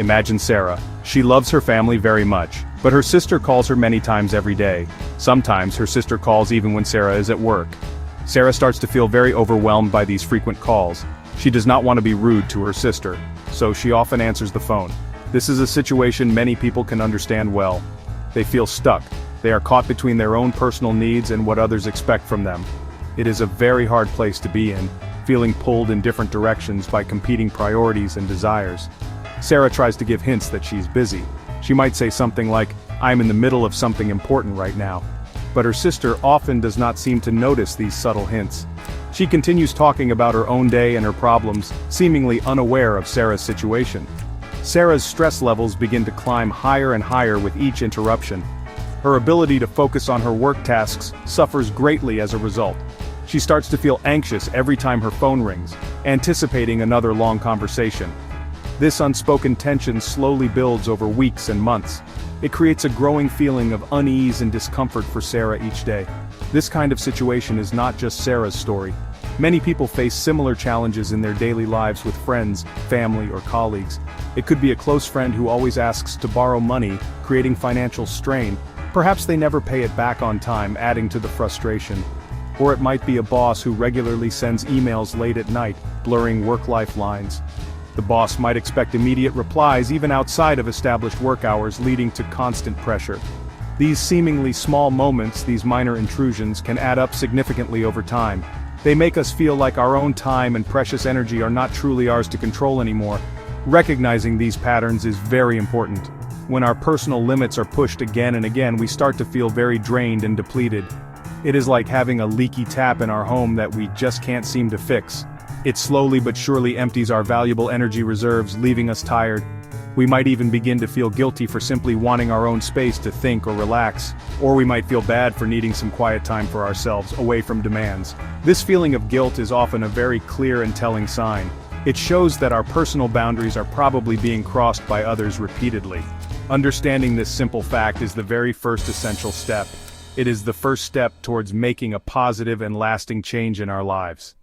Imagine Sarah. She loves her family very much, but her sister calls her many times every day. Sometimes her sister calls even when Sarah is at work. Sarah starts to feel very overwhelmed by these frequent calls. She does not want to be rude to her sister, so she often answers the phone. This is a situation many people can understand well. They feel stuck. They are caught between their own personal needs and what others expect from them. It is a very hard place to be in, feeling pulled in different directions by competing priorities and desires. Sarah tries to give hints that she's busy. She might say something like, "I'm in the middle of something important right now." But her sister often does not seem to notice these subtle hints. She continues talking about her own day and her problems, seemingly unaware of Sarah's situation. Sarah's stress levels begin to climb higher and higher with each interruption. Her ability to focus on her work tasks suffers greatly as a result. She starts to feel anxious every time her phone rings, anticipating another long conversation. This unspoken tension slowly builds over weeks and months. It creates a growing feeling of unease and discomfort for Sarah each day. This kind of situation is not just Sarah's story. Many people face similar challenges in their daily lives with friends, family, or colleagues. It could be a close friend who always asks to borrow money, creating financial strain. Perhaps they never pay it back on time, adding to the frustration. Or it might be a boss who regularly sends emails late at night, blurring work-life lines. The boss might expect immediate replies even outside of established work hours, leading to constant pressure. These seemingly small moments, these minor intrusions, can add up significantly over time. They make us feel like our own time and precious energy are not truly ours to control anymore. Recognizing these patterns is very important. When our personal limits are pushed again and again, we start to feel very drained and depleted. It is like having a leaky tap in our home that we just can't seem to fix. It slowly but surely empties our valuable energy reserves, leaving us tired. We might even begin to feel guilty for simply wanting our own space to think or relax, or we might feel bad for needing some quiet time for ourselves, away from demands. This feeling of guilt is often a very clear and telling sign. It shows that our personal boundaries are probably being crossed by others repeatedly. Understanding this simple fact is the very first essential step. It is the first step towards making a positive and lasting change in our lives.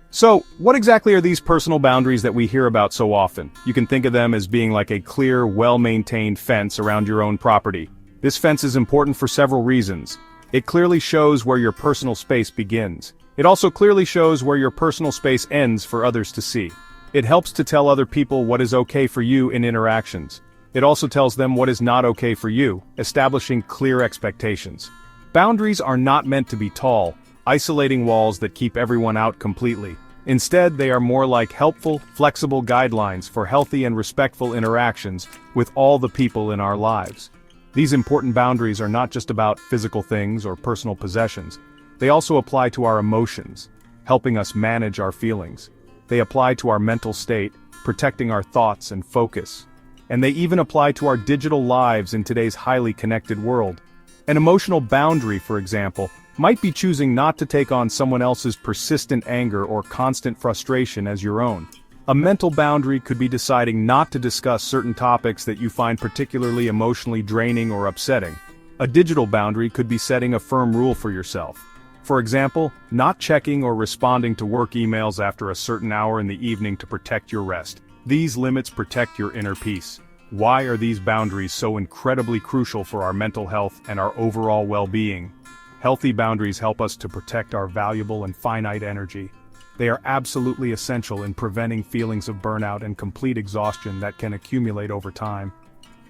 So, what exactly are these personal boundaries that we hear about so often? You can think of them as being like a clear, well-maintained fence around your own property. This fence is important for several reasons. It clearly shows where your personal space begins. It also clearly shows where your personal space ends for others to see. It helps to tell other people what is okay for you in interactions. It also tells them what is not okay for you, establishing clear expectations. Boundaries are not meant to be tall, isolating walls that keep everyone out completely. Instead, they are more like helpful, flexible guidelines for healthy and respectful interactions with all the people in our lives. These important boundaries are not just about physical things or personal possessions. They also apply to our emotions, helping us manage our feelings. They apply to our mental state, protecting our thoughts and focus. And they even apply to our digital lives in today's highly connected world. An emotional boundary, for example, might be choosing not to take on someone else's persistent anger or constant frustration as your own. A mental boundary could be deciding not to discuss certain topics that you find particularly emotionally draining or upsetting. A digital boundary could be setting a firm rule for yourself. For example, not checking or responding to work emails after a certain hour in the evening to protect your rest. These limits protect your inner peace. Why are these boundaries so incredibly crucial for our mental health and our overall well-being? Healthy boundaries help us to protect our valuable and finite energy. They are absolutely essential in preventing feelings of burnout and complete exhaustion that can accumulate over time.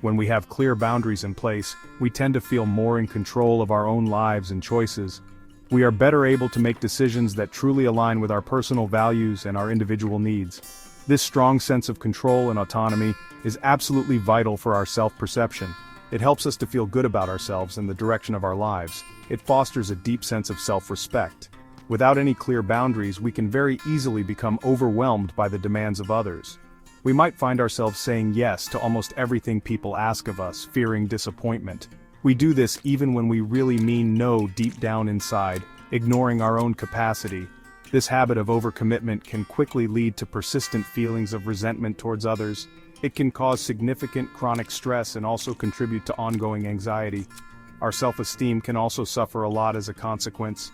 When we have clear boundaries in place, we tend to feel more in control of our own lives and choices. We are better able to make decisions that truly align with our personal values and our individual needs. This strong sense of control and autonomy is absolutely vital for our self-perception. It helps us to feel good about ourselves and the direction of our lives. It fosters a deep sense of self-respect. Without any clear boundaries, we can very easily become overwhelmed by the demands of others. We might find ourselves saying yes to almost everything people ask of us, fearing disappointment. We do this even when we really mean no deep down inside, ignoring our own capacity. This habit of overcommitment can quickly lead to persistent feelings of resentment towards others. It can cause significant chronic stress and also contribute to ongoing anxiety. Our self-esteem can also suffer a lot as a consequence.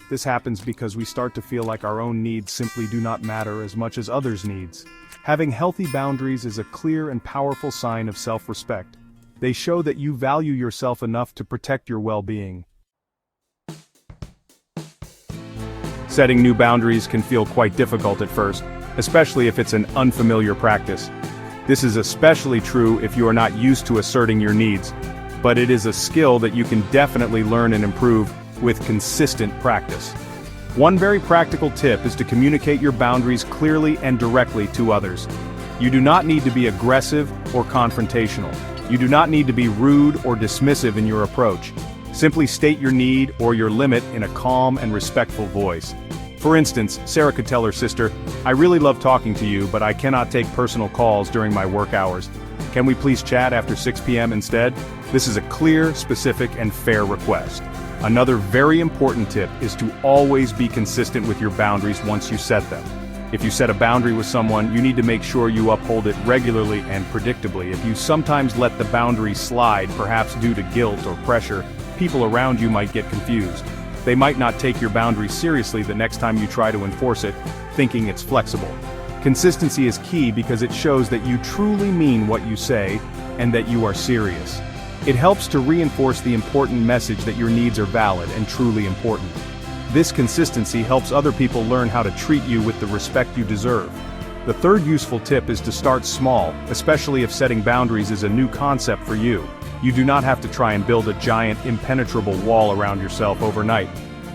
This happens because we start to feel like our own needs simply do not matter as much as others' needs. Having healthy boundaries is a clear and powerful sign of self-respect. They show that you value yourself enough to protect your well-being. Setting new boundaries can feel quite difficult at first, especially if it's an unfamiliar practice. This is especially true if you are not used to asserting your needs, but it is a skill that you can definitely learn and improve with consistent practice. One very practical tip is to communicate your boundaries clearly and directly to others. You do not need to be aggressive or confrontational. You do not need to be rude or dismissive in your approach. Simply state your need or your limit in a calm and respectful voice. For instance, Sarah could tell her sister, "I really love talking to you, but I cannot take personal calls during my work hours. Can we please chat after 6 p.m. instead?" This is a clear, specific, and fair request. Another very important tip is to always be consistent with your boundaries once you set them. If you set a boundary with someone, you need to make sure you uphold it regularly and predictably. If you sometimes let the boundary slide, perhaps due to guilt or pressure, people around you might get confused. They might not take your boundary seriously the next time you try to enforce it, thinking it's flexible. Consistency is key because it shows that you truly mean what you say and that you are serious. It helps to reinforce the important message that your needs are valid and truly important. This consistency helps other people learn how to treat you with the respect you deserve. The third useful tip is to start small, especially if setting boundaries is a new concept for you. You do not have to try and build a giant, impenetrable wall around yourself overnight.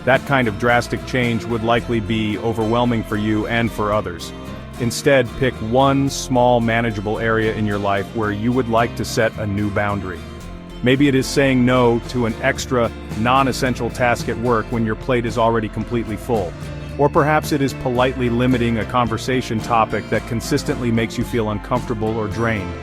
That kind of drastic change would likely be overwhelming for you and for others. Instead, pick one small, manageable area in your life where you would like to set a new boundary. Maybe it is saying no to an extra, non-essential task at work when your plate is already completely full. Or perhaps it is politely limiting a conversation topic that consistently makes you feel uncomfortable or drained.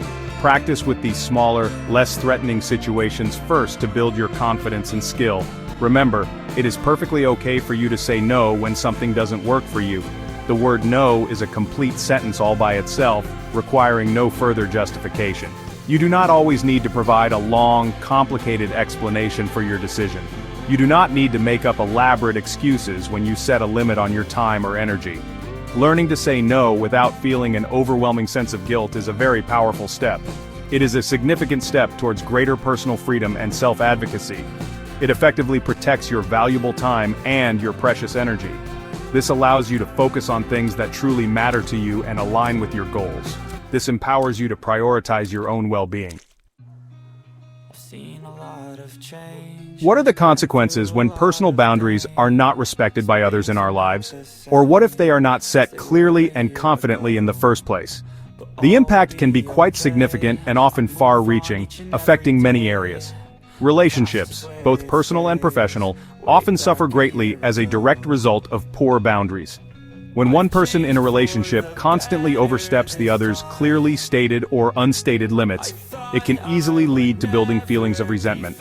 Practice with these smaller, less threatening situations first to build your confidence and skill. Remember, it is perfectly okay for you to say no when something doesn't work for you. The word no is a complete sentence all by itself, requiring no further justification. You do not always need to provide a long, complicated explanation for your decision. You do not need to make up elaborate excuses when you set a limit on your time or energy. Learning to say no without feeling an overwhelming sense of guilt is a very powerful step. It is a significant step towards greater personal freedom and self-advocacy. It effectively protects your valuable time and your precious energy. This allows you to focus on things that truly matter to you and align with your goals. This empowers you to prioritize your own well-being. What are the consequences when personal boundaries are not respected by others in our lives? Or what if they are not set clearly and confidently in the first place? The impact can be quite significant and often far-reaching, affecting many areas. Relationships, both personal and professional, often suffer greatly as a direct result of poor boundaries. When one person in a relationship constantly oversteps the other's clearly stated or unstated limits, it can easily lead to building feelings of resentment.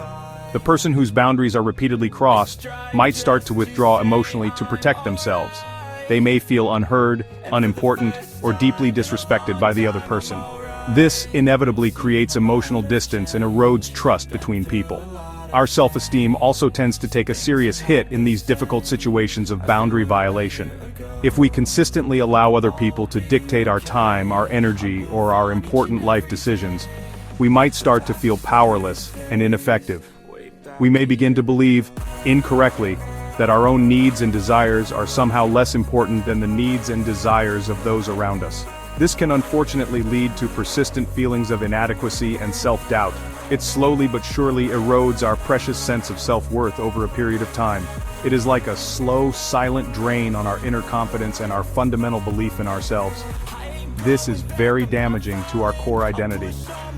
The person whose boundaries are repeatedly crossed might start to withdraw emotionally to protect themselves. They may feel unheard, unimportant, or deeply disrespected by the other person. This inevitably creates emotional distance and erodes trust between people. Our self-esteem also tends to take a serious hit in these difficult situations of boundary violation. If we consistently allow other people to dictate our time, our energy, or our important life decisions, we might start to feel powerless and ineffective. We may begin to believe, incorrectly, that our own needs and desires are somehow less important than the needs and desires of those around us. This can unfortunately lead to persistent feelings of inadequacy and self-doubt. It slowly but surely erodes our precious sense of self-worth over a period of time. It is like a slow, silent drain on our inner confidence and our fundamental belief in ourselves. This is very damaging to our core identity.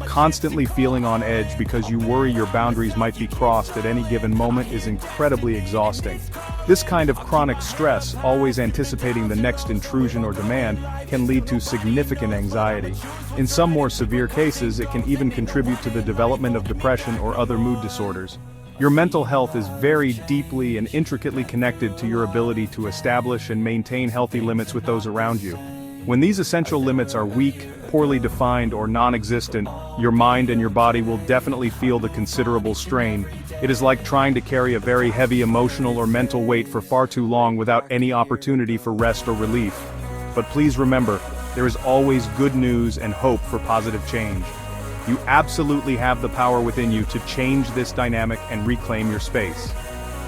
Constantly feeling on edge because you worry your boundaries might be crossed at any given moment is incredibly exhausting. This kind of chronic stress, always anticipating the next intrusion or demand, can lead to significant anxiety. In some more severe cases, it can even contribute to the development of depression or other mood disorders. Your mental health is very deeply and intricately connected to your ability to establish and maintain healthy limits with those around you. When these essential limits are weak, poorly defined, or non-existent, your mind and your body will definitely feel the considerable strain. It is like trying to carry a very heavy emotional or mental weight for far too long without any opportunity for rest or relief. But please remember, there is always good news and hope for positive change. You absolutely have the power within you to change this dynamic and reclaim your space.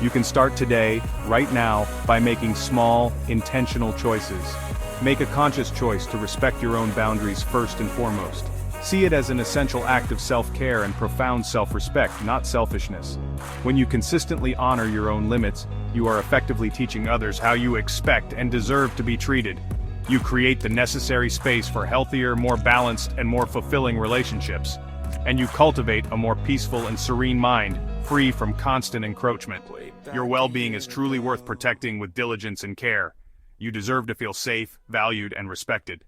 You can start today, right now, by making small, intentional choices. Make a conscious choice to respect your own boundaries first and foremost. See it as an essential act of self-care and profound self-respect, not selfishness. When you consistently honor your own limits, you are effectively teaching others how you expect and deserve to be treated. You create the necessary space for healthier, more balanced, and more fulfilling relationships. And you cultivate a more peaceful and serene mind, free from constant encroachment. Your well-being is truly worth protecting with diligence and care. You deserve to feel safe, valued, and respected.